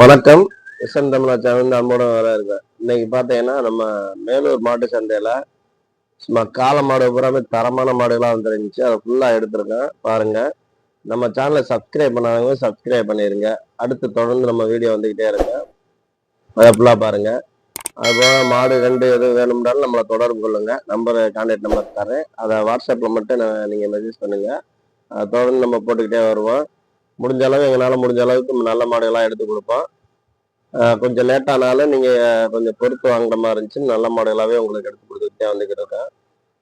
வணக்கம். எஸ்என் தமிழா சேனல் அன்போட வர இருக்கேன். இன்னைக்கு பார்த்தீங்கன்னா நம்ம மேலூர் மாட்டு சந்தையில சும்மா காளை மாடு பூராமே தரமான மாடுகளாக வந்துருந்துச்சு. அதை ஃபுல்லாக எடுத்திருக்கேன் பாருங்க. நம்ம சேனலை சப்ஸ்கிரைப் பண்ணாதவங்க சப்ஸ்கிரைப் பண்ணிருங்க. அடுத்து தொடர்ந்து நம்ம வீடியோ வந்துகிட்டே இருங்க. அதை ஃபுல்லாக பாருங்க. அதுபோக மாடு ரெண்டு எதுவும் வேணும்னாலும் நம்மளை தொடர்பு கொள்ளுங்க. கான்டாக்ட் நம்பர் தரேன். அதை வாட்ஸ்அப்பில் மட்டும் நீங்கள் மெசேஜ் பண்ணுங்க. அதை தொடர்ந்து நம்ம போட்டுக்கிட்டே வருவோம். முடிஞ்ச அளவு எங்களால் முடிஞ்ச அளவுக்கு நல்ல மாடுகளாக எடுத்து கொடுப்போம். கொஞ்சம் லேட் ஆனாலும் நீங்கள் கொஞ்சம் பொறுத்து வாங்குற மாதிரி இருந்துச்சு. நல்ல மாடலாகவே உங்களுக்கு எடுத்து கொடுத்துக்கிட்டே வந்துக்கிட்டு இருக்கேன்.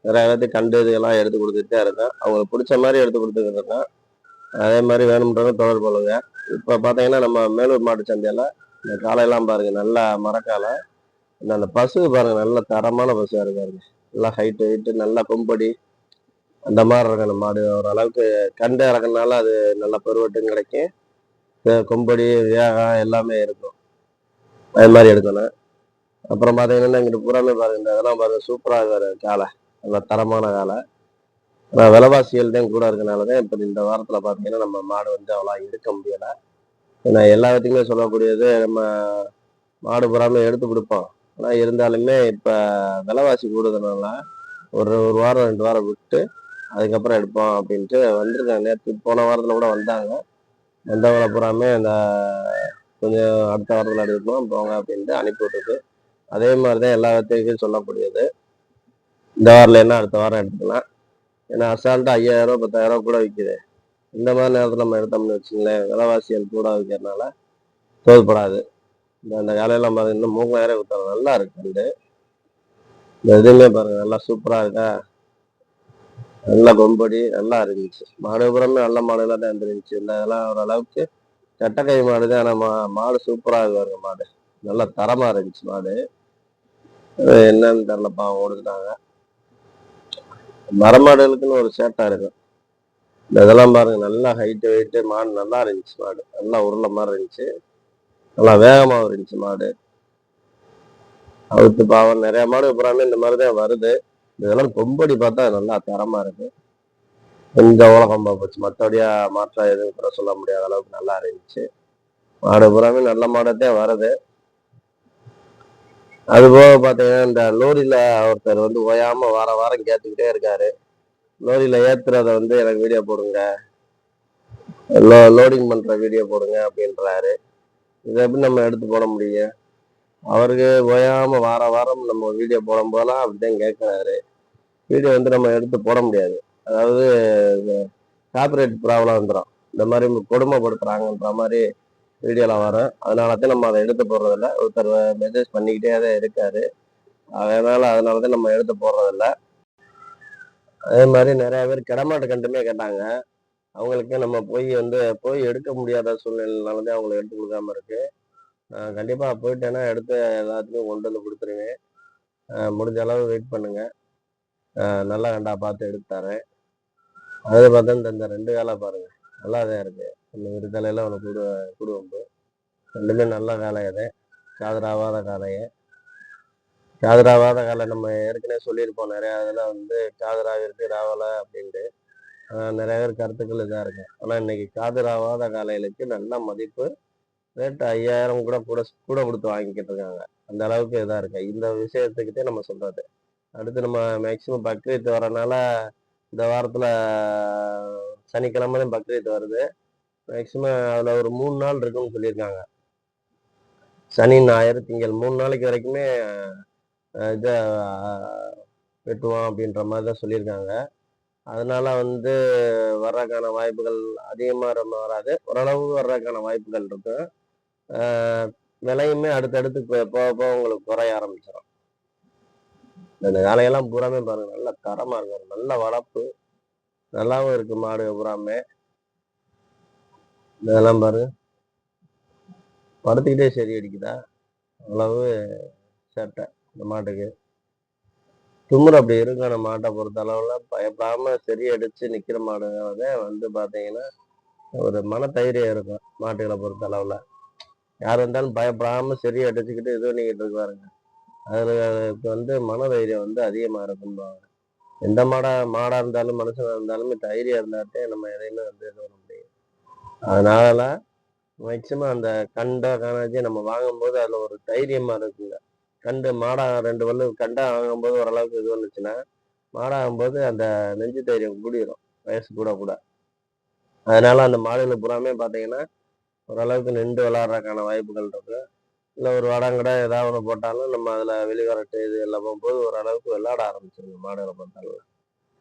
நிறைய பேர்த்துக்கு கண்டு இதெல்லாம் எடுத்து கொடுத்துட்டே இருக்கேன். அவங்களுக்கு பிடிச்ச மாதிரி எடுத்து கொடுத்துக்கிட்டு இருக்கேன். அதே மாதிரி வேணும்ன்றத தொடர்பு கொள்ளுங்க. இப்போ பார்த்தீங்கன்னா நம்ம மேலூர் மாட்டு சந்தையில் இந்த காலையெல்லாம் பாருங்கள், நல்லா மரக்காலை. அந்த பசு பாருங்கள், நல்ல தரமான பசுவாக இருக்காருங்க. நல்லா ஹைட்டு வெயிட்டு, நல்லா கொம்படி அந்த மாதிரி இருக்கும். அந்த மாடு ஓரளவுக்கு கண்டு இறக்குனால அது நல்ல பருவட்டும் கிடைக்கும். கொம்படி வேகம் எல்லாமே இருக்கும். அது மாதிரி எடுக்கணும். அப்புறம் பார்த்தீங்கன்னா இங்கிட்டு பூராமே பாருங்க, இந்த இதெல்லாம் பாருங்க, சூப்பராக இருக்காரு காலை. நல்லா தரமான காலை. ஆனால் விலைவாசிகள் தான் கூட இருக்கனால தான் இப்போ இந்த வாரத்தில் பார்த்தீங்கன்னா நம்ம மாடு வந்து அவ்வளோ எடுக்க முடியலை. ஏன்னா எல்லாத்துக்குமே சொல்லக்கூடியது நம்ம மாடு பூராமே எடுத்து கொடுப்போம். ஆனால் இருந்தாலுமே இப்போ விலைவாசி கூடுதனால ஒரு ஒரு வாரம் 2 வாரம் விட்டு அதுக்கப்புறம் எடுப்போம் அப்படின்ட்டு வந்திருக்காங்க. நேற்று போன வாரத்தில் கூட வந்தாங்க. வந்தவங்களை பூராமே அந்த கொஞ்சம் அடுத்த வாரத்தில் எடுக்கணும் போங்க அப்படின்ட்டு அனுப்பி விட்டுருக்கு. அதே மாதிரி தான் எல்லா வித்தைக்கும் சொல்லக்கூடியது. இந்த வாரில் என்ன அடுத்த வாரம் எடுத்துக்கலாம். ஏன்னா அசால்ட்டாக 5000 10,000 கூட விற்கிது. இந்த மாதிரி நேரத்தில் நம்ம எடுத்தோம்னு வச்சுங்களேன், விலைவாசிகள் கூட விற்கிறதுனால தோல்படாது. அந்த காலையெல்லாம் பாருங்க, இன்னும் 3000 விற்றாங்க. நல்லா இருக்கு கண்டு. இந்த இதுவுமே பாருங்க, நல்லா சூப்பராக இருக்கா. நல்லா கொம்படி நல்லா இருந்துச்சு. மாடு புறமே நல்ல மாடுகளாக தான் இருந்துருந்துச்சு. இந்த இதெல்லாம் ஓரளவுக்கு சட்டக்கை மாடு தான். ஆனால் மாடு சூப்பராக இருக்கு மாடு. நல்லா தரமாக இருந்துச்சு மாடு. என்னன்னு தெரிலப்பா, ஓடுதுட்டாங்க. மரமாடுகளுக்குன்னு ஒரு சேட்டா இருக்கும். இந்த இதெல்லாம் பாருங்க, நல்லா ஹைட்டு வெயிட்டு மாடு நல்லா இருந்துச்சு. மாடு நல்லா உருளை மாதிரி இருந்துச்சு. நல்லா வேகமாக இருந்துச்சு மாடு. அவுத்து பாவம் நிறைய மாடு பூராமே இந்த மாதிரி தான் வருது. இதெல்லாம் கொம்படி பார்த்தா நல்லா தரமா இருக்கு. கொஞ்சம் உலகம்பா போச்சு, மற்றபடியா மாற்றம் எதுவும் கூட சொல்ல முடியாத அளவுக்கு நல்லா இருந்துச்சு. மாடு பூராமே நல்ல மாடத்தான் வருது. அது போக பார்த்தீங்கன்னா இந்த லோரியில ஒருத்தர் வந்து ஓயாம வார வாரம் கேட்டுக்கிட்டே இருக்காரு. லோரியில ஏத்துறத வந்து எனக்கு வீடியோ போடுங்க, லோடிங் பண்ற வீடியோ போடுங்க அப்படின்றாரு. இதை எப்படி நம்ம எடுத்து போட முடியும்? அவருக்கு ஓயாம வார வாரம் நம்ம வீடியோ போடும் போதெல்லாம் அப்படிதான் கேட்கிறாரு. வீடியோ வந்து நம்ம எடுத்து போட முடியாது. அதாவது காப்பிரைட் ப்ராப்ளம் வந்துடும். இந்த மாதிரி கொடுமைப்படுத்துறாங்கன்ற மாதிரி வீடியோலாம் வரும். அதனால தான் நம்ம அதை எடுத்து போடுறதில்ல. ஒருத்தர் மெசேஜ் பண்ணிக்கிட்டே தான் இருக்காரு. அதனால தான் நம்ம எடுத்து போடுறதில்ல. அதே மாதிரி நிறைய பேர் கிடமாட்டு கண்டுமே கேட்டாங்க. அவங்களுக்கு நம்ம போய் எடுக்க முடியாத சூழ்நிலைனால தான் அவங்களை எடுத்து கொடுக்காம இருக்கு. கண்டிப்பா போயிட்டேன்னா எடுத்து எல்லாத்துக்கும் கொண்டு வந்து கொடுத்துருவேன். முடிஞ்ச அளவு வெயிட் பண்ணுங்க. நல்லா கண்டா பார்த்து எடுத்து தரேன். அது பார்த்தா இந்த 2 வேலை பாருங்க, நல்லா தான் இருக்கு. இந்த ஒரு தலையில ஒன்று குடுவம்பு ரெண்டுமே நல்ல காளையதே. காதராவாத காளையை. காதராவாத காலை நம்ம ஏற்கனவே சொல்லியிருப்போம். நிறையா இதில் வந்து காதராவிற்கு ராவலை அப்படின்ட்டு நிறைய பேர் கருத்துக்கள் இதாக இருக்கு. ஆனால் இன்னைக்கு காதராவாத காளைகளுக்கு நல்ல மதிப்பு. ரேட்டு 5000 கூட கூட கூட கொடுத்து வாங்கிக்கிட்டு இருக்காங்க. அந்த அளவுக்கு இதாக இருக்கு. இந்த விஷயத்துக்கிட்டே நம்ம சொல்றது. அடுத்து நம்ம மேக்சிமம் பக்ரீத் வரனால இந்த வாரத்தில் சனிக்கிழமை தான் பக்ரீத் வருது. மேக்சிமம் அதில் ஒரு 3 நாள் இருக்குன்னு சொல்லியிருக்காங்க. சனி ஞாயிறு திங்கள் 3 நாளைக்கு வரைக்குமே இதை வெட்டுவோம் அப்படின்ற மாதிரி தான் சொல்லியிருக்காங்க. அதனால வந்து வர்றதுக்கான வாய்ப்புகள் அதிகமாக வராது, ஓரளவு வர்றதுக்கான வாய்ப்புகள் இருக்கும். விலையுமே அடுத்தடுத்து போக போக உங்களுக்கு குறைய ஆரம்பிச்சிடும். இந்த வேலையெல்லாம் பூராமே பாருங்க, நல்ல தரமா இருக்கும். நல்ல வளர்ப்பு, நல்லாவும் இருக்கு மாடு பூராமே. இதெல்லாம் பாருங்க, படுத்துக்கிட்டே சரி அடிக்குதா அவ்வளவு சேட்டை இந்த மாட்டுக்கு. தும்முறு அப்படி இருக்கும். அந்த மாட்டை பொறுத்த அளவுல பயப்படாம சரி அடிச்சு நிக்கிற மாடுங்கிறத வந்து பாத்தீங்கன்னா ஒரு மன தைரியம் இருக்கும் மாட்டுகளை பொறுத்த அளவுல. யார் இருந்தாலும் பயப்படாம சரி அடிச்சுக்கிட்டு இது பண்ணிக்கிட்டு இருக்காருங்க. அதுக்கு வந்து மன தைரியம் வந்து அதிகமா இருக்கும்பாங்க. எந்த மாடா இருந்தாலும் மனுஷனா இருந்தாலுமே தைரியம் இருந்தாட்டே நம்ம எதையுமே வந்து இது பண்ண முடியும். அதனால மேக்சிமம் அந்த கண்டை காணாச்சி நம்ம வாங்கும்போது அதுல ஒரு தைரியமா இருக்குங்க. கண்டு மாடா 2 பல்லு கண்டா வாங்கும்போது ஓரளவுக்கு இது வந்துச்சுன்னா, மாடாகும்போது அந்த நெஞ்சு தைரியம் கூடிரும். வயசு கூட கூட. அதனால அந்த மாடுகள பூராமே பார்த்தீங்கன்னா, ஓரளவுக்கு நிண்டு விளையாடுறதுக்கான வாய்ப்புகள் இருக்கு. இல்ல ஒரு வடங்கட ஏதாவது ஒண்ணு போட்டாலும் நம்ம அதுல வெளிவரட்டு இது எல்லாம் போகும்போது ஓரளவுக்கு விளையாட ஆரம்பிச்சுருங்க மாடுகள பொறுத்தளவு.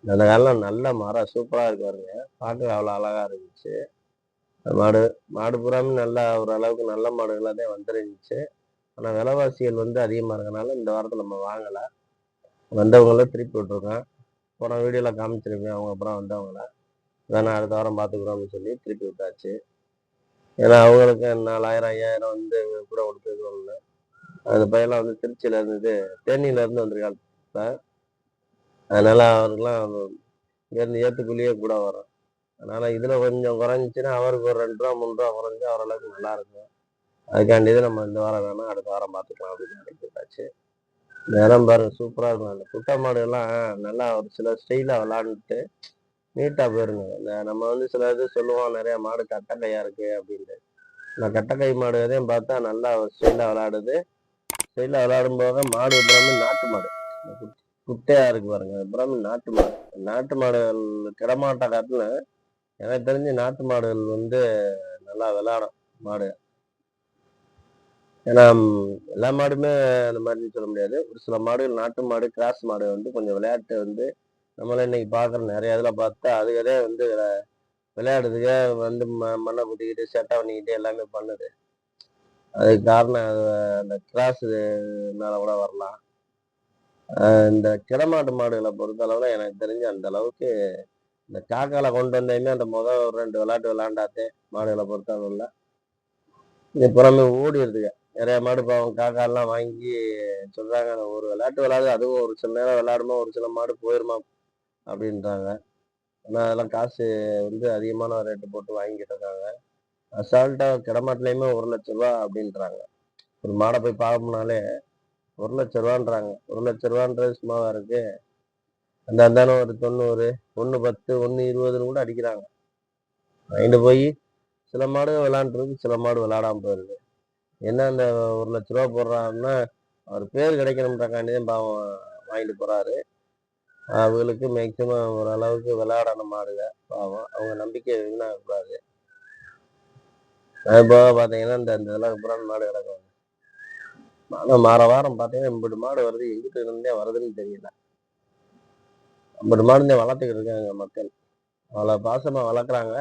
அந்த காலம் நல்ல மரம் சூப்பரா இருக்கு பாருங்க. பார்க்கவே அவ்வளோ அழகா இருந்துச்சு. மாடு மாடு பூராமே நல்லா ஓரளவுக்கு நல்ல மாடுகளா தான் வந்துருந்துச்சு. ஆனா விலைவாசிகள் வந்து அதிகமா இருக்கனால இந்த வாரத்துல நம்ம வாங்கல. வந்தவங்கள திருப்பி விட்டுருக்கோம். போன வீடியோல காமிச்சிருப்பேன் அவங்க அப்புறம் வந்தவங்கள. வேணா அடுத்த வாரம் பார்த்துக்குறோம்னு சொல்லி திருப்பி விட்டாச்சு. ஏன்னா அவங்களுக்கு 4000, 5000 வந்து கூட கொடுத்தது ஒண்ணு. அந்த பையன்லாம் வந்து திருச்சியில இருந்து தேனியில இருந்து வந்திருக்கான் இப்ப. அதனால அவருக்கெல்லாம் இங்கேருந்து ஏத்துக்கூலியே கூட வரும். அதனால இதுல கொஞ்சம் குறைஞ்சிச்சுன்னா அவருக்கு ஒரு ரூ. 2 ரூ. 3 குறைஞ்சா ஓரளவுக்கு நல்லா இருக்கும். அதுக்காண்டி தான் நம்ம இந்த வாரம் வேணாம் அடுத்த வாரம் பார்த்துக்கலாம் அப்படின்னு சொல்லிட்டாச்சு. நேரம் பாருங்க சூப்பரா இருக்கும். அந்த குட்டை மாடு எல்லாம் நல்லா ஒரு சில ஸ்டைலா விளையாண்டுட்டு நீட்டா போயிருங்க. இந்த நம்ம வந்து சில இது சொல்லுவோம் நிறைய மாடு கட்டை கையா இருக்கு அப்படின்ட்டு. நான் கட்டை கை மாடு எதையும் பார்த்தா நல்லா ஸ்டைலா விளையாடுது. ஸ்டைலா விளையாடும் போது மாடு எல்லாமே நாட்டு மாடு. குட்டையா இருக்கு பாருங்க. அப்புறம் நாட்டு மாடு. நாட்டு மாடுகள் கிடமாட்ட காட்டுல எனக்கு தெரிஞ்சு நாட்டு மாடுகள் வந்து நல்லா விளையாடும் மாடு. ஏன்னா எல்லா மாடுமே அந்த மாதிரின்னு சொல்ல முடியாது. ஒரு சில மாடுகள் நாட்டு மாடு, கிராஸ் மாடு வந்து கொஞ்சம் விளையாட்டு வந்து நம்மள இன்னைக்கு பார்க்குற நிறைய இதில் பார்த்தா அதுகளே வந்து விளையாடுதுக வந்து மண்ணை குத்திக்கிட்டு செட்டை பண்ணிக்கிட்டு எல்லாமே பண்ணுது. அதுக்கு காரணம் அந்த கிராஸ்னால கூட வரலாம். இந்த கிடமாட்டு மாடுகளை பொறுத்தளவுல எனக்கு தெரிஞ்சு அந்த அளவுக்கு இந்த காக்கால கொண்டு வந்தையுமே அந்த முதல் ஒரு 2 விளையாட்டு விளையாண்டாத்தே மாடுகளை பொறுத்தளவுல இது புறமே ஓடிடுதுங்க. நிறைய மாடு பாவம் காக்காலாம் வாங்கி சொல்றாங்க ஒரு விளையாட்டு விளையாடு அதுவும் ஒரு சில நேரம் விளையாடுமா ஒரு சில மாடு போயிருமா அப்படின்றாங்க. ஆனா அதெல்லாம் காசு வந்து அதிகமான ரேட்டு போட்டு வாங்கிட்டு இருக்காங்க. அசால்ட்டா கிடமாட்டுலையுமே 1,00,000 அப்படின்றாங்க. ஒரு மாடை போய் பார்க்கணும்னாலே 1,00,000 1,00,000 சும்மாவா இருக்கு. அந்த அந்தாலும் ஒரு 90, 1,10, 1,20 கூட அடிக்கிறாங்க. வாங்கிட்டு போய் சில மாடு விளையாண்டுருக்கு, சில மாடு விளையாடாம போயிருது. என்ன அந்த 1,00,000 போடுறாருன்னா அவர் பேர் கிடைக்கணும்ன்றக்காண்டி தான் பாவம் வாங்கிட்டு போறாரு. அவங்களுக்கு மேக்சிமம் ஓரளவுக்கு விளையாடணும் மாடுங்க பாவம். அவங்க நம்பிக்கை வீணாகக்கூடாது. அது போக பார்த்தீங்கன்னா இந்த இந்த இதெல்லாம் புறான் மாடு கிடக்கும். ஆனால் மாற வாரம் பார்த்தீங்கன்னா 50 மாடு வருது. எங்கிட்ட இருந்தே வருதுன்னு தெரியல. 50 மாடுந்தே வளர்த்துக்கிட்டு இருக்காங்க மக்கள். அவ்வளோ பாசமாக வளர்க்குறாங்க.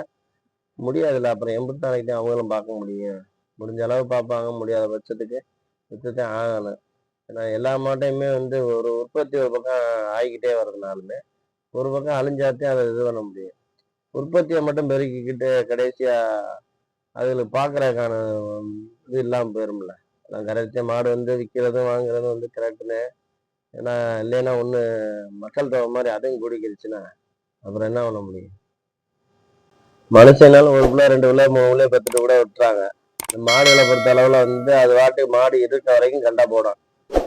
முடியாதுல்ல அப்புறம் எம்பிட்டு நாளைக்கு தான் அவங்களும் பார்க்க முடியும். முடிஞ்ச அளவு பார்ப்பாங்க. முடியாத பட்சத்துக்கு விற்றுத்தான் ஆகணும். ஏன்னா எல்லா மாட்டையுமே வந்து ஒரு உற்பத்தி ஒரு பக்கம் ஆகிக்கிட்டே வர்றதுனாலுமே ஒரு பக்கம் அழிஞ்சாத்தே அதை இது பண்ண முடியும். உற்பத்தியை மட்டும் பெருக்கிக்கிட்டு கடைசியா அதுகளுக்கு பார்க்கறதுக்கான இது இல்லாமல் போயிரும்ல. நான் கடைசியா மாடு வந்து விற்கிறதும் வாங்குறதும் வந்து கரெக்டுன்னு. ஏன்னா இல்லைன்னா ஒன்று மக்கள் தொகை மாதிரி அதையும் கூடிக்கிடுச்சுன்னா அப்புறம் என்ன பண்ண முடியும்? மனுஷனாலும் ஒரு பிள்ளை 2 பிள்ளை 3 பிள்ளை பெற்றுட்டு கூட விட்டுறாங்க. இந்த மாடுகளை பொறுத்த அளவுல வந்து அது வாட்டுக்கு மாடு இருக்க வரைக்கும் கண்டா போடும்.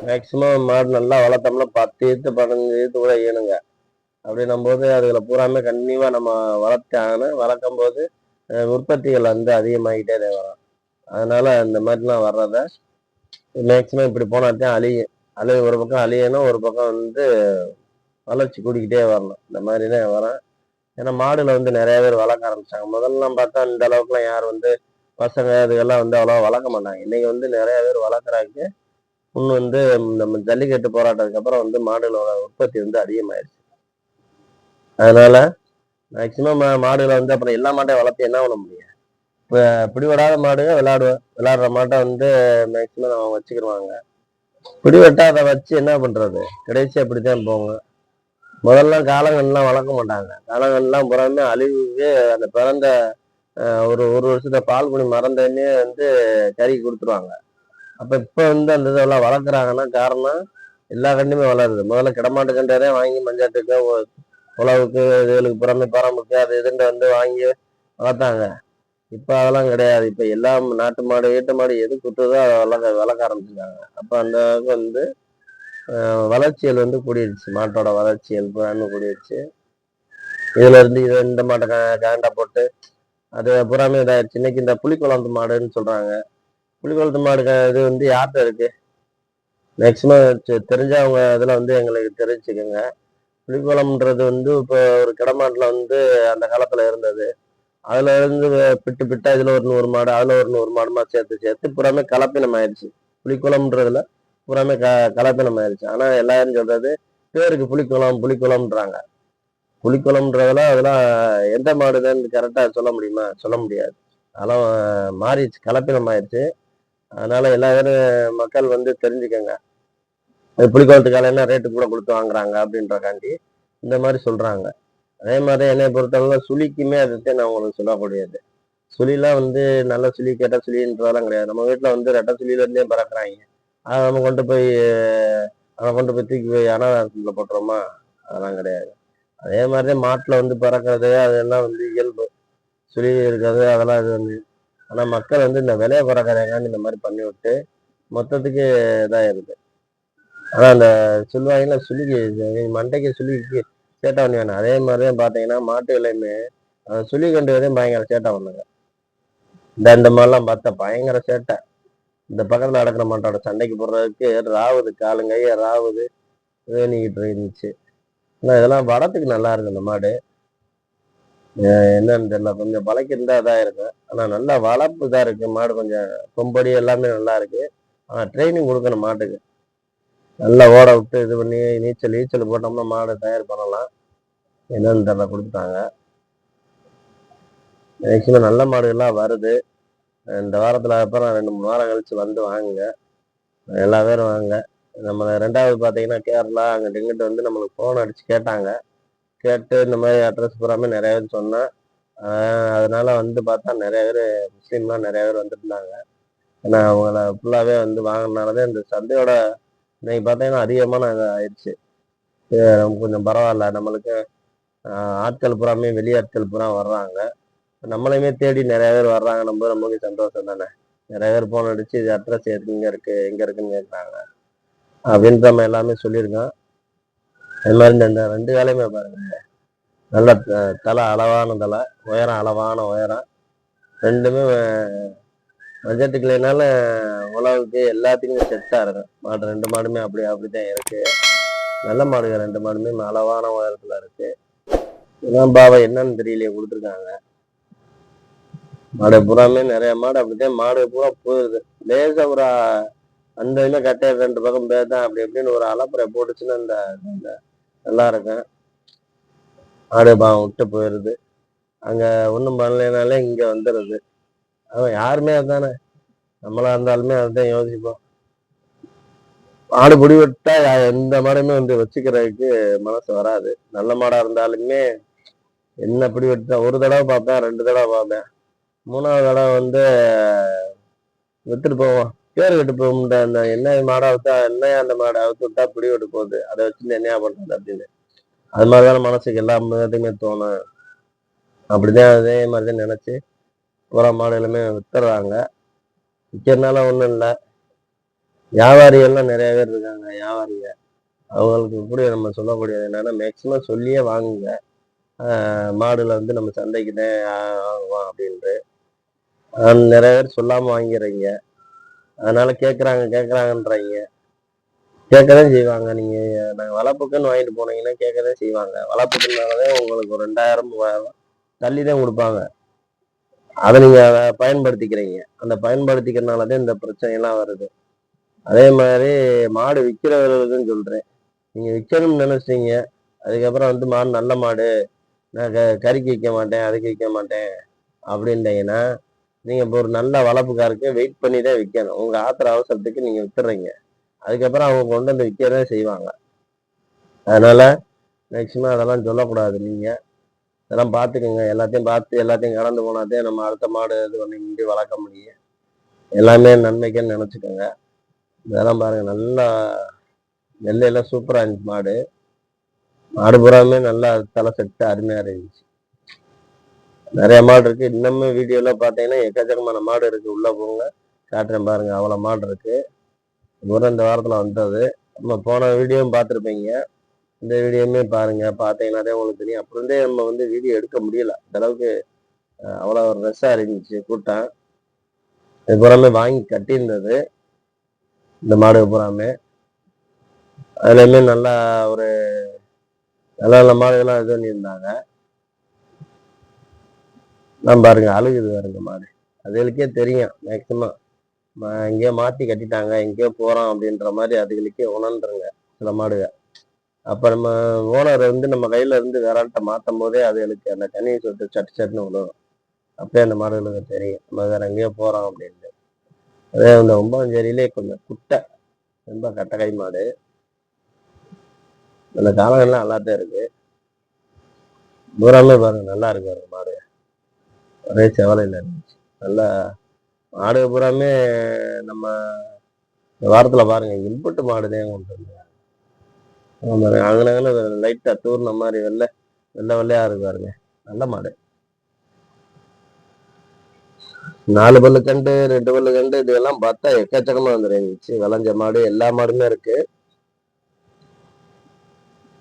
மேக்சிமம் மாடு நல்லா வளர்த்தோம்னா 10 ஈத்து 15 ஈத்து கூட ஈனுங்க. அப்படின்னும் போது அதுகளை பூராமே கண்டிப்பா நம்ம வளர்த்தாங்கன்னா வளர்க்கும் போது உற்பத்திகள் வந்து அதிகமாகிட்டே தான் வரும். அதனால இந்த மாதிரிலாம் வர்றத மேக்சிமம் இப்படி போனாத்தான் அழியும். ஒரு பக்கம் அழியணும், ஒரு பக்கம் வந்து வளர்ச்சி கூடிக்கிட்டே வரணும். இந்த மாதிரி தான் வரும். ஏன்னா மாடுல வந்து நிறைய பேர் வளர்க்க ஆரம்பிச்சாங்க. முதல்லாம் பார்த்தா இந்த அளவுக்குலாம் யார் வந்து பசங்க இதுக்கெல்லாம் வந்து அவ்வளோவா வளர்க்க மாட்டாங்க. இன்னைக்கு வந்து நிறைய பேர் வளர்க்குறாங்க. இன்னும் வந்து நம்ம ஜல்லிக்கட்டு போராட்டத்துக்கு அப்புறம் வந்து மாடுகளோட உற்பத்தி வந்து அதிகமாயிருச்சு. அதனால மேக்சிமம் மாடுகளை வந்து அப்புறம் எல்லா மாட்டையும் வளர்த்து என்ன பண்ண முடியும்? இப்போ பிடிபடாத மாடுங்க விளையாடுற மாட்டை வந்து மேக்சிமம் அவங்க வச்சுக்கிடுவாங்க. பிடிவெட்டாத வச்சு என்ன பண்றது? கடைசி அப்படித்தான் போங்க. முதல்ல காலங்கள்லாம் வளர்க்க மாட்டாங்க. காலங்கள்லாம் புறாமே அழிவுக்கு அந்த பிறந்த ஒரு வருஷத்தை பால் குடி மறந்தோடனே வந்து கறி கொடுத்துருவாங்க. அப்ப இப்ப வந்து அந்த இதெல்லாம் வளர்க்குறாங்கன்னா காரணம் எல்லா கண்டுமே வளருது. முதல்ல கிடமாட்டு கண்டே வாங்கி மஞ்சாட்டுக்கு உழவுக்கு இதுகளுக்கு புறமே பரம்புக்கு அது இதுன்னு வந்து வாங்கி வளர்த்தாங்க. இப்ப அதெல்லாம் கிடையாது. இப்ப எல்லாம் நாட்டு மாடு வீட்டு மாடு எது குத்துதோ அதை வளர்க்க ஆரம்பிச்சிருக்காங்க. அப்ப அந்த வந்து வளர்ச்சியல் வந்து கூடிடுச்சு. மாட்டோட வளர்ச்சியல் புறாமே கூடிடுச்சு. இதுல இருந்து இதை இந்த மாட்டை காண்டா போட்டு அது புறாமே இதாயிருச்சு. இன்னைக்கு இந்த புலிக்குளத்து மாடுன்னு சொல்றாங்க. புலிக்குளத்து மாடு இது வந்து யார்கிட்ட இருக்கு? மேக்சிமம் தெரிஞ்சவங்க இதுல வந்து எங்களுக்கு தெரிவிச்சுக்கோங்க. புலிக்குளம்ன்றது வந்து இப்போ ஒரு கிடமாட்டுல வந்து அந்த காலத்துல இருந்தது. அதுல இருந்து பிட்டு பிட்டா இதுல ஒரு 100 மாடு, அதுல ஒரு 100 மாடுமா சேர்த்து சேர்த்து புறாமே கலப்பினம் ஆயிடுச்சு. புலிக்குளம்ன்றதுல புறாமே கலப்பினம் ஆயிடுச்சு. ஆனா எல்லாரும் சொல்றது பேருக்கு புலிக்குளம் புலிக்குளம்ன்றாங்க. புலிக்குளம்ன்றதுல அதெல்லாம் எந்த மாடுன்னு கரெக்டா சொல்ல முடியுமா? சொல்ல முடியாது. அதெல்லாம் மாறிடுச்சு, கலப்பினம் ஆயிடுச்சு. அதனால எல்லா பேரும் மக்கள் வந்து தெரிஞ்சுக்கங்க. புலிக்குளத்துக்கால என்ன ரேட்டு கூட கொடுத்து வாங்குறாங்க அப்படின்றக்காண்டி இந்த மாதிரி சொல்றாங்க. அதே மாதிரி என்னை பொறுத்தளவுல சுழிக்குமே அதுதான் நான் உங்களுக்கு சொல்லக்கூடியது. சுழிலாம் வந்து நல்ல சுழி கெட்ட சுழின்றதெல்லாம் கிடையாது. நம்ம வீட்டில் வந்து ரெட்டை சுழியில இருந்தே பறக்குறாங்க. அதை நம்ம கொண்டு போய் தூக்கி போய் அனாதாரத்தில் போட்டுறோமா? அதெல்லாம் கிடையாது. அதே மாதிரிதான் மாட்டுல வந்து பறக்கிறது அதெல்லாம் வந்து இயல்பு. சுழி இருக்கிறது அதெல்லாம் இது வந்து ஆனா மக்கள் வந்து இந்த விலையை பறக்கிறாங்கன்னு இந்த மாதிரி பண்ணி விட்டு மொத்தத்துக்கு இதாயிருது. ஆனா அந்த சொல்லுவாங்கல்ல மண்டைக்கு சுழிக்கு சேட்டை பண்ணி வேணும். அதே மாதிரிதான் பாத்தீங்கன்னா மாட்டு விலையுமே சுழி கண்டு வரையும் பயங்கர சேட்டை பண்ணுங்க. இந்த மாதிரிலாம் பார்த்தா பயங்கர சேட்டை. இந்த பக்கத்துல நடக்கிற மாட்டோட சண்டைக்கு போடுறதுக்கு ராவுது, காலுங்கைய ராவுது வேணிக்கிட்டு இருந்துச்சு. ஆனா இதெல்லாம் வடத்துக்கு நல்லா இருக்கு இந்த மாடு. என்னன்னு தெரியல, கொஞ்சம் பழக்கிருந்தா இதா இருக்கும். ஆனா நல்லா வளர்ப்பு இதா இருக்கு மாடு, கொஞ்சம் கொம்படி எல்லாமே நல்லா இருக்கு. ஆனா ட்ரைனிங் கொடுக்கணும் மாட்டுக்கு. நல்லா ஓட விட்டு இது பண்ணி நீச்சல் போட்டோம்னா மாடு தயார் பண்ணலாம். என்னன்னு தெரியல, கொடுத்துட்டாங்க. மேக்சிமம் நல்ல மாடுகள்லாம் வருது. இந்த வாரத்துல அப்புறம் 2-3 வாரம் கழிச்சு வந்து வாங்குங்க. எல்லா பேரும் வாங்க. நம்ம 2வது பார்த்தீங்கன்னா கேரளா அங்கிட்டு இங்கிட்டு வந்து நம்மளுக்கு ஃபோன் அடிச்சு கேட்டாங்க. கேட்டு இந்த மாதிரி அட்ரஸ் பூராமே நிறைய பேர் சொன்னேன். அதனால வந்து பார்த்தா நிறைய பேர் முஸ்லீம்லாம் நிறைய பேர் வந்துருந்தாங்க. ஏன்னா அவங்கள ஃபுல்லாகவே வந்து வாங்கினாலதான் இந்த சந்தையோட இன்னைக்கு பார்த்தீங்கன்னா அதிகமான ஆயிடுச்சு. கொஞ்சம் பரவாயில்ல, நம்மளுக்கு ஆட்கள் பூராமே வெளியாட்கள் பூரா வர்றாங்க. நம்மளையுமே தேடி நிறைய பேர் வர்றாங்க. நமக்கு சந்தோஷம் தானே. நிறைய பேர் போன் அடிச்சு இது அட்ரஸ் எங்க இருக்குன்னு கேட்குறாங்க அப்படின்னு நம்ம எல்லாமே சொல்லியிருக்கோம். அது மாதிரி இந்த 2 வேலையுமே பாருங்க, நல்ல தலை அளவான தலை, உயரம் அளவான உயரம், ரெண்டுமே பட்ஜெட்டுக்கு இல்லைனாலும் உழவுக்கு எல்லாத்துக்குமே செட்டா இருக்கும். மாடு 2 மாடுமே அப்படிதான் இருக்கு. நல்ல மாடுங்க 2 மாடுமே அளவான உயரத்துல இருக்கு. இதான் பாவை என்னன்னு தெரியலையே கொடுத்துருக்காங்க. மாடு பூராமே நிறைய மாடு அப்படித்தான் மாடு பூரா போயிருது. லேசா ஒரு அந்த இதுல கட்டையை 2 பக்கம் பேதான் அப்படி எப்படின்னு ஒரு அலப்பறை போட்டுச்சுன்னா இந்த நல்லா இருக்கும். மாடு பாவம் விட்டு போயிருது. அங்க ஒன்றும் பண்ணலைனாலே இங்க வந்துடுது. அவன் யாருமே அதுதானே, நம்மளா இருந்தாலுமே அதுதான் யோசிப்போம். மாடு பிடி விட்டா எந்த மாடுமே வந்து வச்சுக்கிறதுக்கு மனசு வராது. நல்ல மாடா இருந்தாலுமே என்ன பிடி விட்டா ஒரு தடவை பார்ப்பேன், 2 தடவை பார்ப்பேன். 3வது தடவை வந்து வித்துட்டு போவோம். பேர் கெட்டு போகும்டா, அந்த என்ன மாடை விட்டா என்னையா அந்த மாடை அவுத்து விட்டா பிடி விட்டு போகுது, அதை வச்சு என்னையா பண்றது அப்படின்னு. அது மாதிரிதான மனசுக்கு எல்லா விதத்தையுமே தோணும். அப்படிதான் அதே மாதிரிதான் நினைச்சு பூரா மாடுகளுமே வித்துறாங்க. விற்கிறதுனால ஒண்ணும் இல்லை. வியாபாரிகள்லாம் நிறைய பேர் இருக்காங்க. வியாபாரிங்க அவங்களுக்கு இப்படி நம்ம சொல்லக்கூடியது என்னன்னா, மேக்சிமம் சொல்லியே வாங்குங்க. மாடுல வந்து நம்ம சந்தைக்கு தான் வாங்குவோம் அப்படின்ட்டு நிறைய பேர் சொல்லாம வாங்கிறீங்க. அதனால கேட்கறாங்கன்றாங்க. கேட்கதான் செய்வாங்க. நீங்க நாங்கள் வளர்ப்புக்குன்னு வாங்கிட்டு போனீங்கன்னா கேட்கதான் செய்வாங்க. வளர்ப்புக்குனாலதான் உங்களுக்கு ஒரு 2000 3000 தள்ளிதான் கொடுப்பாங்க. அதை நீங்க அதை பயன்படுத்திக்கிறீங்க. அந்த பயன்படுத்திக்கிறதுனாலதான் இந்த பிரச்சனை எல்லாம் வருது. அதே மாதிரி மாடு விற்கிறவர்களுக்குன்னு சொல்றேன். நீங்க விற்கணும்னு நினைச்சீங்க, அதுக்கப்புறம் வந்து மாடு நல்ல மாடு, நான் கறிக்கு விற்க மாட்டேன், அதுக்கு விற்க மாட்டேன் அப்படின்ட்டீங்கன்னா, நீங்க இப்போ ஒரு நல்ல வளர்ப்புக்காருக்கு வெயிட் பண்ணி தான் விற்கணும். உங்க ஆத்திர அவசரத்துக்கு நீங்க வித்துறீங்க. அதுக்கப்புறம் அவங்க கொண்டு வந்து விற்கதான் செய்வாங்க. அதனால மேக்சிமம் அதெல்லாம் சொல்லக்கூடாது. நீங்க இதெல்லாம் பார்த்துக்கோங்க. எல்லாத்தையும் பார்த்து எல்லாத்தையும் கடந்து போனாதே நம்ம அடுத்த மாடு இது பண்ணி வளர்க்க முடியும். எல்லாமே நன்மைக்குன்னு நினைச்சுக்கோங்க. இதெல்லாம் பாருங்க, நல்லா நெல்லையெல்லாம் சூப்பரா இருந்துச்சு. மாடு பூராமே நல்லா தலை செட்டு அருமையா இருந்துச்சு. நிறைய மாடு இருக்கு. இன்னமும் வீடியோல பாத்தீங்கன்னா எக்கச்சக்கமான மாடு இருக்கு. உள்ள போங்க, காட்டுறேன் பாருங்க. அவ்வளவு மாடு இருக்கு. இந்த வாரத்துல வந்தது. நம்ம போன வீடியோவும் பார்த்துருப்பீங்க. இந்த வீடியோவுமே பாருங்க. பார்த்தீங்கன்னாதே உங்களுக்கு தெரியும். அப்புறம் நம்ம வந்து வீடியோ எடுக்க முடியல. அந்த அளவுக்கு அவ்வளோ ஒரு ரெஸ்ஸாக இருந்துச்சு கூட்டம். இது பூராமே வாங்கி கட்டியிருந்தது இந்த மாடு பூராமே. அதுலேயுமே நல்லா ஒரு நல்ல நல்ல மாடுகள்லாம் இது பண்ணியிருந்தாங்க. நான் பாருங்க அழுகுது பாருங்க மாடு. அதுகளுக்கே தெரியும் மேக்சிமம் எங்கேயோ மாற்றி கட்டிட்டாங்க, எங்கேயோ போகிறோம் அப்படின்ற மாதிரி அதுகளுக்கே உணர்ந்துருங்க சில மாடுக. அப்போ நம்ம ஓனர் வந்து நம்ம கையில இருந்து வேற ஆள்கிட்ட மாற்றும் போதே அதுகளுக்கு அந்த கண்ணி சொட்டு சட்டு சட்டுன்னு விழுவும். அப்பயே அந்த மாடுகளுக்கு தெரியும் நம்ம வேற எங்கேயோ போகிறோம் அப்படின்ட்டு. அதே அந்த ஒன்பதாஞ்சேரியிலே கொஞ்சம் குட்டை ரொம்ப கட்டக்கை மாடு. அந்த காலங்கள்லாம் நல்லாத்தான் இருக்கு. பூராமே பாருங்க நல்லா இருக்கு அந்த மாடு. ஒரே செவலையில் இருந்துச்சு. நல்லா மாடு பூராமே நம்ம வாரத்தில் பாருங்க இன்புட்டு மாடுதான் கொண்டு வந்து அங்கனங்கன்னு லைட்டா தூர்ன மாதிரி வெள்ளை வெள்ளையா இருக்கு பாருங்க. நல்ல மாடு. 4 பல்லு கண்டு 2 பல்லு கண்டு இதெல்லாம் பார்த்தா எக்கச்சக்கமா வந்துருந்துச்சு. விளைஞ்ச மாடு எல்லா மாடுமே இருக்கு.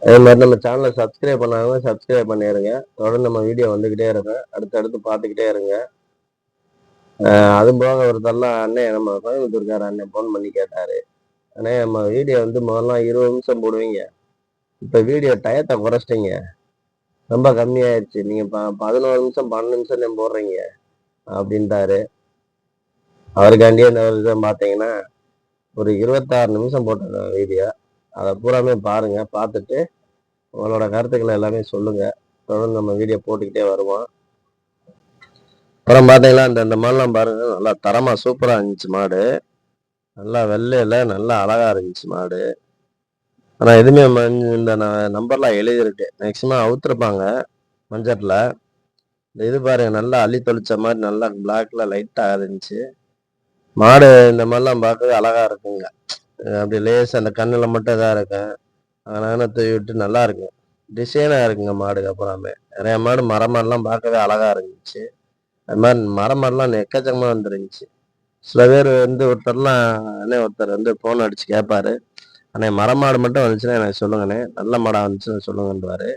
அதே மாதிரி நம்ம சேனலை சப்ஸ்கிரைப் பண்ணாங்க, சப்ஸ்கிரைப் பண்ணிடுங்க. தொடர்ந்து நம்ம வீடியோ வந்துக்கிட்டே இருக்கும், அடுத்தடுத்து பார்த்துக்கிட்டே இருங்க. அது போக ஒருத்தரெல்லாம் அண்ணன் நம்ம கோயம்புத்தூர்கார அண்ணன் ஃபோன் பண்ணி கேட்டாரு, அண்ணே நம்ம வீடியோ வந்து முதல்ல 20 நிமிஷம் போடுவீங்க, இப்போ வீடியோ டயத்தை குறைச்சிட்டீங்க, ரொம்ப கம்மியாயிடுச்சு, நீங்க 11 நிமிஷம் 12 நிமிஷம் தான் போடுறீங்க அப்படின்ட்டாரு. அவருக்காண்டியே இந்த இதை பார்த்தீங்கன்னா ஒரு 26 நிமிஷம் போட்டிருக்கோம் வீடியோ. அதை பூராமே பாருங்க, பார்த்துட்டு உங்களோட கருத்துக்களை எல்லாமே சொல்லுங்க. தொடர்ந்து நம்ம வீடியோ போட்டுக்கிட்டே வருவோம். அப்புறம் பார்த்தீங்கன்னா இந்த மாடெல்லாம் பாருங்க, நல்லா தரமா சூப்பரா இருந்துச்சு மாடு. நல்லா வெள்ளையில நல்லா அழகா இருந்துச்சு மாடு. ஆனா எதுவுமே இந்த நம்பர்லாம் எழுதியிருக்கு, மேக்சிமம் அவுத்துருப்பாங்க மஞ்சட்டில். இந்த இது பாருங்க நல்லா அள்ளி தொளிச்ச மாதிரி நல்லா பிளாக்ல லைட்டா இருந்துச்சு மாடு. இந்த மாதிரிலாம் பார்க்கவே அழகா இருக்குங்க. அப்படி லேஸ் அந்த கண்ணுல மட்டும் இதா இருக்கும், அதனால தூவி விட்டு நல்லா இருக்கு, டிசைனா இருக்குங்க மாடு. அப்புறமே நிறைய மாடு மரமாடெல்லாம் பார்க்கவே அழகா இருந்துச்சு. அது மாதிரி மரமாடெல்லாம் எக்கச்சக்கமா வந்துருந்துச்சு. சில பேர் வந்து ஒருத்தர் வந்து போன் அடிச்சு கேட்பாரு, அண்ணே மரமாடு மட்டும் வந்துச்சுன்னா எனக்கு சொல்லுங்கண்ணே, நல்ல மாடா வந்துச்சுன்னு சொல்லுங்கன்றாரு.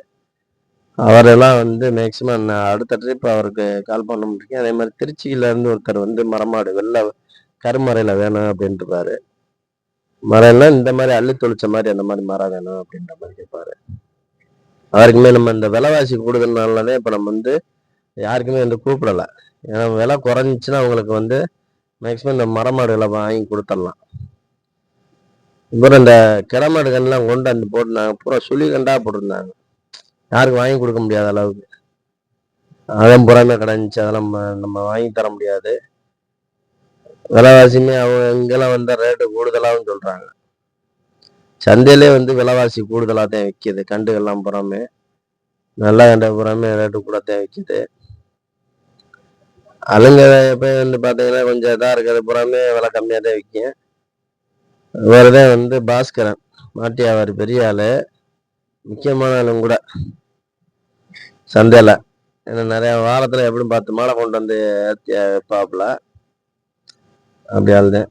அவரெல்லாம் வந்து மேக்சிமம் நான் அடுத்த ட்ரிப் அவருக்கு கால் பண்ண முடியும். அதே மாதிரி திருச்சியில இருந்து ஒருத்தர் வந்து மரமாடு வெள்ளை கருமறையில வேணும் அப்படின்ட்டுருப்பாரு. மரம்னா இந்த மாதிரி அள்ளி தொளிச்ச மாதிரி அந்த மாதிரி மரம் வேணும் அப்படின்ற மாதிரி கேட்பாரு. அவருக்குமே நம்ம இந்த விலைவாசி கூடுதல்னாலே இப்போ நம்ம வந்து யாருக்குமே வந்து கூப்பிடல. ஏன்னா விலை குறைஞ்சிச்சுன்னா அவங்களுக்கு வந்து மேக்சிமம் இந்த மரமாடுகளை வாங்கி கொடுத்துடலாம். அப்புறம் இந்த கிடமாடு கண்ணெலாம் கொண்டு வந்து போட்டுருந்தாங்க, பூரா சுழி கண்டா போட்டிருந்தாங்க, யாருக்கும் வாங்கி கொடுக்க முடியாத அளவுக்கு. அதெல்லாம் புறாமே கிடந்துச்சு, அதெல்லாம் நம்ம வாங்கி தர முடியாது. விலைவாசியுமே அவங்க இங்கெல்லாம் வந்து ரேட்டு கூடுதலாகவும் சொல்றாங்க. சந்தையிலே வந்து விலைவாசி கூடுதலாக தான் விற்கிது. கண்டுகள்லாம் புறாமே நல்லா கண்ட புறாமே ரேட்டு கூட தான் விற்கிது. அலுங்க போய் வந்து பார்த்தீங்கன்னா கொஞ்சம் இதாக இருக்கிறது புறாமே விலை கம்மியாக தான் விற்கும். இவர்தான் வந்து பாஸ்கரன் மாட்டி வியாபாரி, பெரிய ஆளு, முக்கியமான ஆளும் கூட சந்தையில். ஏன்னா நிறைய வாரத்தில் எப்படியும் 10 மாடை கொண்டு வந்து வைப்பாப்புல, அப்படி ஆளுதான்.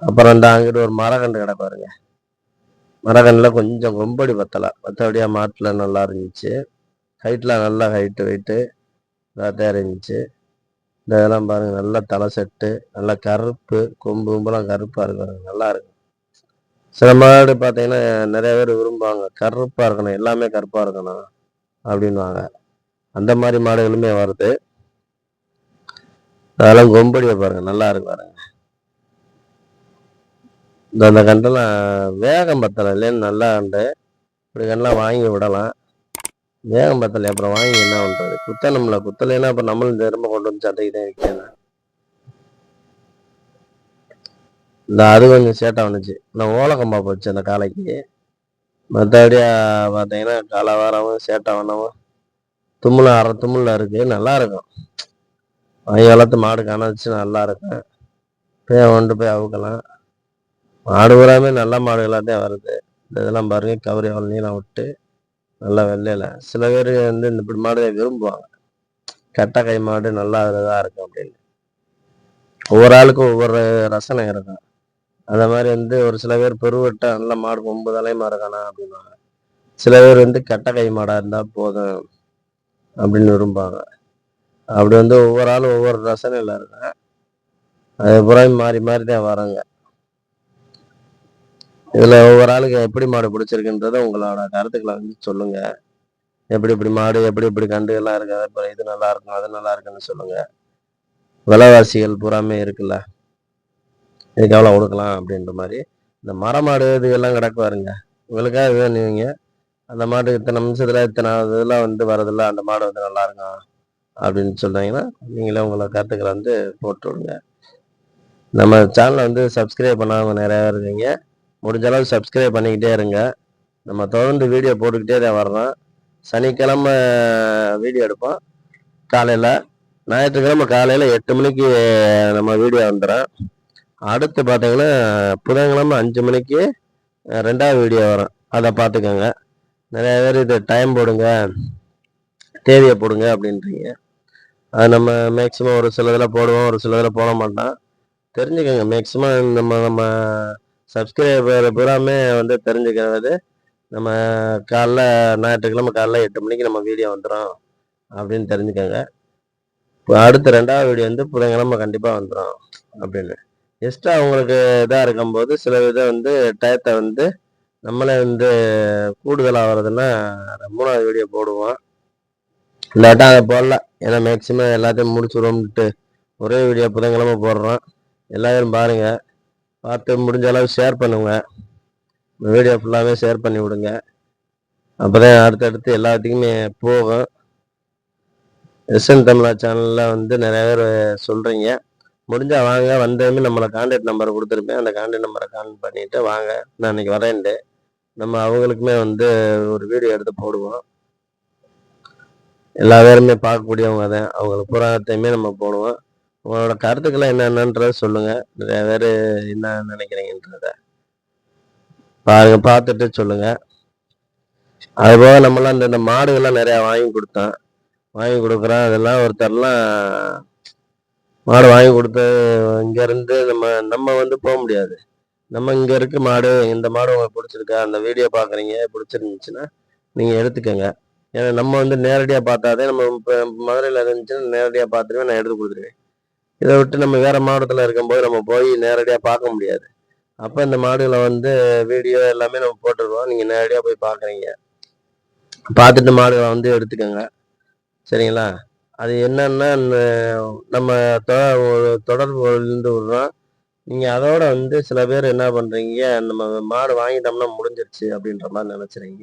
அப்புறம் இந்த அங்கிட்டு ஒரு மரக்கன்று கடை பாருங்க. மரக்கன்றில் கொஞ்சம் கொம்படி பத்தலை, மற்றபடியாக மாட்டில் நல்லா இருந்துச்சு. ஹைட்லாம் நல்லா ஹைட்டு வெயிட்டு இதாக இருந்துச்சு. இந்த இதெல்லாம் பாருங்க நல்லா தலை செட்டு, நல்லா கருப்பு கொம்பு கும்பெல்லாம் கருப்பாக இருக்கு, நல்லா இருக்கு. சில மாடு பார்த்தீங்கன்னா நிறைய பேர் விரும்புவாங்க, கருப்பாக இருக்கணும், எல்லாமே கருப்பாக இருக்கணும் அப்படின்வாங்க. அந்த மாதிரி மாடுகளுமே வருது. அதெல்லாம் கொம்படியை பாருங்க நல்லா இருக்கு பாருங்க. அந்த கண்டெல்லாம் வேகம் பத்தலை இல்லைன்னு நல்லா கண்டு இப்படி கண்டெல்லாம் வாங்கி விடலாம். வேகம் பத்தலை அப்புறம் வாங்கி என்ன பண்றது, குத்தணும்ல, குத்தலைன்னா அப்புறம் நம்மளும் திரும்ப கொண்டு வந்து சந்தைக்கு தான் விற்கணும். இந்த அது கொஞ்சம் சேட்டை வந்துச்சு, நான் ஓலக்கம்பா போச்சு அந்த காலைக்கு. மற்றபடியா பார்த்தீங்கன்னா காலை வாரமும் சேட்டை வண்ணமும் தும்முல அரை தும்முல இருக்கு, நல்லா இருக்கும். வாங்கி வளர்த்து மாடு காணாச்சு நல்லா இருக்கும், போய் கொண்டு போய் அவுக்கலாம். மாடு பூராமே நல்ல மாடுகளாக தான் வருது. இந்த இதெல்லாம் பாருங்க கவரி நீளம் விட்டு நல்லா வெள்ளையில. சில பேர் வந்து இந்த இப்படி மாடு விரும்புவாங்க, கட்டை கை மாடு நல்லா இதாக இருக்கும் அப்படின்னு. ஒவ்வொரு ஆளுக்கும் ஒவ்வொரு ரசனை இருக்கும். அந்த மாதிரி வந்து ஒரு சில பேர் பெருவட்டா நல்ல மாடு கொம்பு தலைமா இருக்கானா அப்படின்வாங்க. சில பேர் வந்து கட்டை கை மாடா இருந்தா போதும் அப்படின்னு விரும்புவாங்க. அப்படி வந்து ஒவ்வொரு ஆளும் ஒவ்வொரு ரசனையில் இருங்க. அது புறம் மாறி மாறி தான் வராங்க. இதுல ஒவ்வொரு ஆளுக்கு எப்படி மாடு பிடிச்சிருக்குன்றத உங்களோட கருத்துக்களை வந்து சொல்லுங்க. எப்படி இப்படி மாடு, எப்படி இப்படி கண்டுகள்லாம் இருக்கு, அப்புறம் இது நல்லா இருக்கும், அது நல்லா இருக்குன்னு சொல்லுங்க. விலைவாசிகள் பூராமே இருக்குல்ல, இதுக்கு எவ்வளோ கொடுக்கலாம் அப்படின்ற மாதிரி. இந்த மரமாடு இதுகெல்லாம் கிடக்குவாருங்க, உங்களுக்காக வேணுவீங்க அந்த மாடு இத்தனை நிமிஷத்துல இத்தனை இதெல்லாம் வந்து வரதில்ல, அந்த மாடு வந்து நல்லா இருக்கும் அப்படின்னு சொல்றீங்கன்னா நீங்களே உங்களை கருத்துக்களை வந்து போட்டு விடுங்க. நம்ம சேனலை வந்து சப்ஸ்கிரைப் பண்ணாம நிறைய பேர் இருக்கீங்க, முடிஞ்ச அளவு சப்ஸ்கிரைப் பண்ணிக்கிட்டே இருங்க. நம்ம தொடர்ந்து வீடியோ போட்டுக்கிட்டே தான் வர்றோம். சனிக்கிழமை வீடியோ எடுப்போம் காலையில், ஞாயிற்றுக்கிழமை காலையில் 8 மணிக்கு நம்ம வீடியோ வந்துடும். அடுத்து பார்த்தீங்கன்னா புதன்கிழமை 5 மணிக்கு 2வது வீடியோ வரும், அதை பார்த்துக்கோங்க. நிறைய பேர் இது டைம் போடுங்க, தேதியை போடுங்க அப்படின்றீங்க. அது நம்ம மேக்ஸிமம் ஒரு சில இதில் போடுவோம், ஒரு சில இதில் போட மாட்டோம். தெரிஞ்சுக்கோங்க, மேக்ஸிமம் நம்ம சப்ஸ்கிரைபர் பூராமே வந்து தெரிஞ்சுக்கிறது, நம்ம காலைல ஞாயிற்றுக்கிழமை காலைல 8 மணிக்கு நம்ம வீடியோ வந்துடும் அப்படின்னு தெரிஞ்சுக்கோங்க. இப்போ அடுத்த 2வது வீடியோ வந்து புதன்கிழமை கண்டிப்பாக வந்துடும் அப்படின்னு. எக்ஸ்ட்ரா உங்களுக்கு இதாக இருக்கும்போது சில இதை வந்து டயத்தை வந்து நம்மளே வந்து கூடுதலாக வருதுன்னா 3வது வீடியோ போடுவோம். இல்லாட்டா அதை போடல, ஏன்னா மேக்ஸிமம் எல்லாத்தையும் முடிச்சுடுவோம்ட்டு ஒரே வீடியோ புதன்கிழமை போடுறோம். எல்லாரும் பாருங்கள், பார்த்து முடிஞ்ச அளவு ஷேர் பண்ணுங்க, வீடியோ ஃபுல்லாகவே ஷேர் பண்ணி விடுங்க. அப்போ தான் அடுத்தடுத்து எல்லாத்துக்குமே போகும். எஸ்என் தமிழா சேனலில் வந்து நிறைய பேர் சொல்கிறீங்க, முடிஞ்சால் வாங்க, வந்ததுமே நம்மளை கான்டாக்ட் நம்பரை கொடுத்துருப்பேன், அந்த கான்டாக்ட் நம்பரை கான்டாக்ட் பண்ணிவிட்டு வாங்க, நான் இன்றைக்கி வரேன்ட்டு நம்ம அவங்களுக்குமே வந்து ஒரு வீடியோ எடுத்து போடுவோம். எல்லா பேருமே பார்க்கக்கூடியவங்க தான், அவங்களுக்கு புறாத்தையுமே நம்ம போடுவோம். உங்களோட கருத்துக்களை என்னென்னன்றத சொல்லுங்கள், நிறைய பேர் என்ன நினைக்கிறீங்கன்றத பாருங்க, பார்த்துட்டு சொல்லுங்கள். அதுபோக நம்மளாம் இந்த மாடுகள்லாம் நிறையா வாங்கி கொடுக்குறோம். அதெல்லாம் ஒருத்தர்லாம் மாடு வாங்கி கொடுத்து இங்கேருந்து நம்ம வந்து போக முடியாது. நம்ம இங்கே இருக்க மாடு, இந்த மாடு உங்களுக்கு பிடிச்சிருக்கா, அந்த வீடியோ பார்க்குறீங்க, பிடிச்சிருந்துச்சுன்னா நீங்கள் எடுத்துக்கோங்க. ஏன்னா நம்ம வந்து நேரடியாக பார்த்தாதே, நம்ம இப்போ மதுரையில் இருந்துச்சுன்னா நேரடியாக பார்த்துருவேன், நான் எடுத்து கொடுத்துருவேன். இதை விட்டு நம்ம வேறு மாவட்டத்தில் இருக்கும்போது நம்ம போய் நேரடியாக பார்க்க முடியாது. அப்போ இந்த மாடுகளை வந்து வீடியோ எல்லாமே நம்ம போட்டுருவோம், நீங்கள் நேரடியாக போய் பார்க்குறீங்க, பார்த்துட்டு மாடுகளை வந்து எடுத்துக்கோங்க, சரிங்களா? அது என்னன்னா நம்ம தொடர்பு இருந்து விடுறோம். நீங்கள் அதோட வந்து சில பேர் என்ன பண்ணுறீங்க, நம்ம மாடு வாங்கிட்டோம்னா முடிஞ்சிருச்சு அப்படின்ற மாதிரி நினச்சிறீங்க.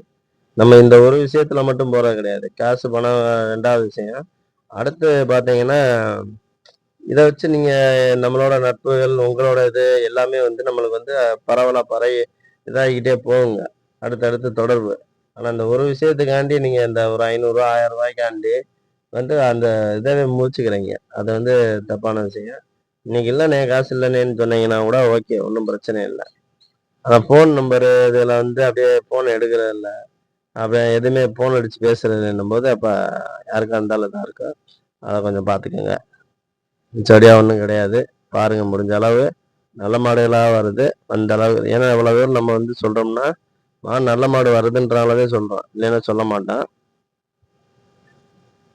நம்ம இந்த ஒரு விஷயத்தில் மட்டும் போகிறது கிடையாது, காசு பணம் 2வது விஷயம். அடுத்து பார்த்தீங்கன்னா இதை வச்சு நீங்கள் நம்மளோட நட்புகள், உங்களோட இது எல்லாமே வந்து நம்மளுக்கு வந்து பரவலாக இதாகிக்கிட்டே போகுங்க, அடுத்தடுத்து தொடர்பு. ஆனால் அந்த ஒரு விஷயத்துக்காண்டி நீங்கள் இந்த ஒரு 500 1000 ரூபாய்க்காண்டி வந்து அந்த இதவே முடிச்சுக்கிறீங்க, அது வந்து தப்பான விஷயம். இன்னைக்கு இல்லைண்ணே, காசு இல்லைண்ணேன்னு சொன்னீங்கன்னா கூட ஓகே, ஒன்றும் பிரச்சனை இல்லை. ஆனால் ஃபோன் நம்பரு இதில் வந்து அப்படியே ஃபோன் எடுக்கிறது இல்லை, அப்படியே எதுவுமே ஃபோன் அடித்து பேசுகிறதுன்னும் போது அப்போ யாருக்கா இருந்தாலும் இதாக இருக்கும். அதை கொஞ்சம் பார்த்துக்கோங்க. மிச்சடியாக ஒன்றும் கிடையாது. பாருங்கள், முடிஞ்ச அளவு நல்ல மாடுகளாக வருது அந்த அளவு. ஏன்னா எவ்வளோ பேர் நம்ம வந்து சொல்கிறோம்னா நல்ல மாடு வருதுன்றனாலவே சொல்கிறோம், இல்லைன்னா சொல்ல மாட்டோம்.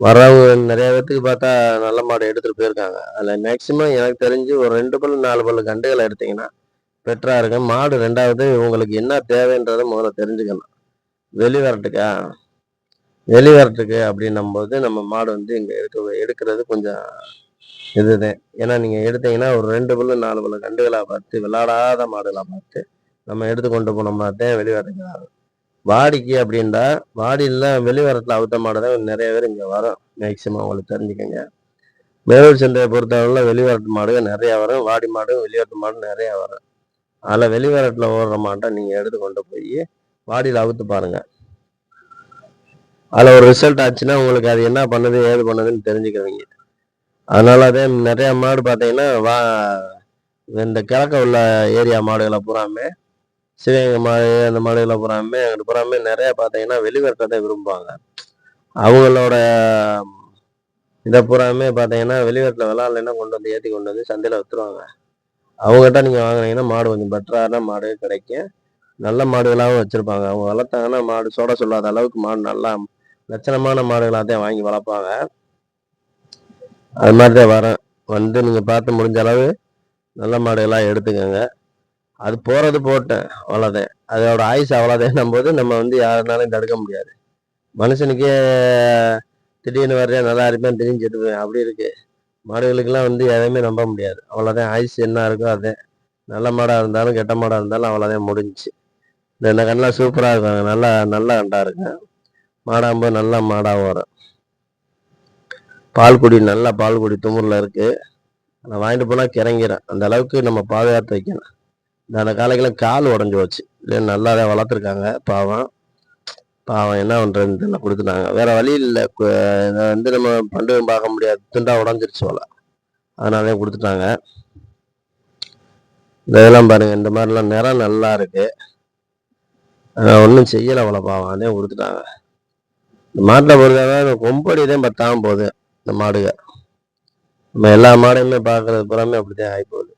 வரவங்க நிறைய பேத்துக்கு பார்த்தா நல்ல மாடு எடுத்துகிட்டு போயிருக்காங்க. அதில் மேக்சிமம் எனக்கு தெரிஞ்சு ஒரு 2 பல்லு 4 பல்லு கண்டுகளை எடுத்தீங்கன்னா பெட்டரா இருக்கும். மாடு 2வது உங்களுக்கு என்ன தேவைன்றதை முதல்ல தெரிஞ்சுக்கணும். வெளி வரட்டுக்கு அப்படின்னும் போது நம்ம மாடு வந்து இங்கே எடுக்கிறது கொஞ்சம் இதுதான். ஏன்னா நீங்கள் எடுத்தீங்கன்னா ஒரு 2 பல்லு 4 பல்லு கண்டுகளாக பார்த்து, விளையாடாத மாடுகளாக பார்த்து நம்ம எடுத்து கொண்டு போனோம்னா தான் வெளி வரட்டுக்கு ஆகும். வாடிக்கு அப்படின்டா, வாடியில் வெளிவரத்தில் அவுத்த மாடு தான் நிறைய பேர் இங்கே வரும். மேக்சிமம் உங்களுக்கு தெரிஞ்சுக்கோங்க. மேலூர் சந்தையை பொறுத்தவரையில் வெளிவரட்டு மாடுகள் நிறையா வரும், வாடி மாடும் வெளிவரட்டு மாடும் நிறையா வரும். அதில் வெளிவரட்டில் ஓடுற மாட்டை நீங்கள் எடுத்து கொண்டு போய் வாடியில் அவுத்து பாருங்கள். அதில் ஒரு ரிசல்ட் ஆச்சுன்னா உங்களுக்கு அது என்ன பண்ணுது ஏது பண்ணுதுன்னு தெரிஞ்சுக்கிறீங்க. அதனால அதே நிறையா மாடு பார்த்தீங்கன்னா இந்த கிழக்க உள்ள ஏரியா மாடுகளை பூராமே, சிவகங்கை மாடு, அந்த மாடுகளை பூராமே அங்கிட்டு பூராமே நிறையா பார்த்தீங்கன்னா வெளிவரட்டை விரும்புவாங்க. அவங்களோட இதை பூராமே பார்த்தீங்கன்னா வெளிவரட்டில் விளாட்லைன்னா கொண்டு வந்து ஏற்றி கொண்டு வந்து சந்தையில் விற்றுருவாங்க. அவங்ககிட்ட நீங்கள் வாங்கினீங்கன்னா மாடு கொஞ்சம் பெட்டரான மாடு கிடைக்கும், நல்ல மாடுகளாகவும் வச்சுருப்பாங்க. அவங்க வளர்த்தாங்கன்னா மாடு சொல்லாத அளவுக்கு மாடு நல்லா லட்சணமான மாடுகளாகத்தான் வாங்கி வளர்ப்பாங்க. அது மாதிரி தான் வரேன். வந்து நீங்கள் பார்த்து முடிஞ்ச அளவு நல்ல மாடுகளாக எடுத்துக்கோங்க. அது போகிறது போட்டேன், அவ்வளோதான். அதோட ஆயுசு அவ்வளோதான் போது நம்ம வந்து யாருனாலும் தடுக்க முடியாது. மனுஷனுக்கே திடீர்னு வர்றேன் நல்லா இருப்பேன் திடீர்னு செத்துவேன் அப்படி இருக்கு. மாடுகளுக்கெல்லாம் வந்து எதையுமே நம்ப முடியாது. அவ்வளோதான், ஆயுசு என்ன இருக்கோ அதே. நல்ல மாடாக இருந்தாலும் கெட்ட மாடாக இருந்தாலும் அவ்வளோதான், முடிஞ்சிச்சு. இந்த கண்ணெலாம் சூப்பராக இருக்கும், நல்லா நல்ல கண்டாக இருக்கும். மாடாகும்போது நல்லா மாடாக வரும். பால்குடி நல்லா பால்குடி துமுறில் இருக்குது. நான் வாங்கிட்டு போனால் கிறங்கிறேன். அந்த அளவுக்கு நம்ம பாதுகாத்து வைக்கணும். அந்த காலைக்கெல்லாம் கால் உடஞ்சி போச்சு. இல்லை நல்லா தான் வளர்த்துருக்காங்க. பாவம் பாவம் என்ன பண்ணுறதுன்னு தெரியல, கொடுத்துட்டாங்க. வேறு வழி இல்லை. இதை வந்து நம்ம பண்டு பார்க்க முடியாது, துண்டா உடஞ்சிருச்சு போல, அதனாலே கொடுத்துட்டாங்க. இந்த இதெல்லாம் பாருங்கள், இந்த மாதிரிலாம் நிறம் நல்லா இருக்குது. ஒன்றும் செய்யலை போல, பாவம் அதே கொடுத்துட்டாங்க. இந்த மாட்டில் பொறுத்தவரை கொம்படி தான் பத்தாமல் போகுது. இந்த மாடுக நம்ம எல்லா மாடையுமே பார்க்கறது புறமே அப்படித்தான் ஆகி போகுது.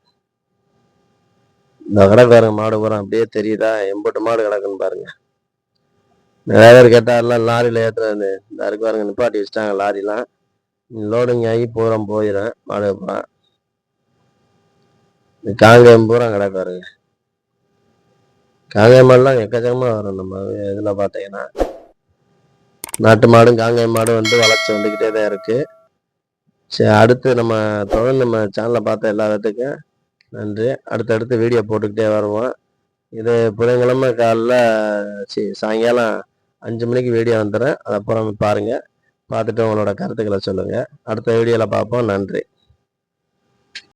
இந்த கடைக்காரங்க மாடு பூரா அப்படியே தெரியுதா, எம்பட்டு மாடு கிடக்குன்னு பாருங்க. நிறைய பேர் கேட்டாலாம் லாரியில் ஏற்றுறது இந்த இருக்கு பாருங்க, நிப்பாட்டி வச்சுட்டாங்க லாரிலாம். லோடிங் ஆகி பூரம் போயிடும் மாடு பூரா. இந்த காங்கேயம் பூரா கிடக்காருங்க. காங்கேயம் மாடுலாம் எக்கச்சக்கமாக வரும் நம்ம இதில் பார்த்தீங்கன்னா. நாட்டு மாடும் காங்கேயம் மாடும் வந்து வளர்ச்சி வந்துக்கிட்டே தான் இருக்குது. சரி, அடுத்து நம்ம தொடர்ந்து நம்ம சேனலை பார்த்த எல்லா இடத்துக்கும் நன்றி. அடுத்தடுத்து வீடியோ போட்டுக்கிட்டே வருவோம். இது புதன்கிழமை காலைல சாயங்காலம் 5 மணிக்கு வீடியோ வந்துடுறேன். அதை அப்புறம் பாருங்கள். பார்த்துட்டு உங்களோட கருத்துக்களை சொல்லுங்கள். அடுத்த வீடியோவில் பார்ப்போம். நன்றி.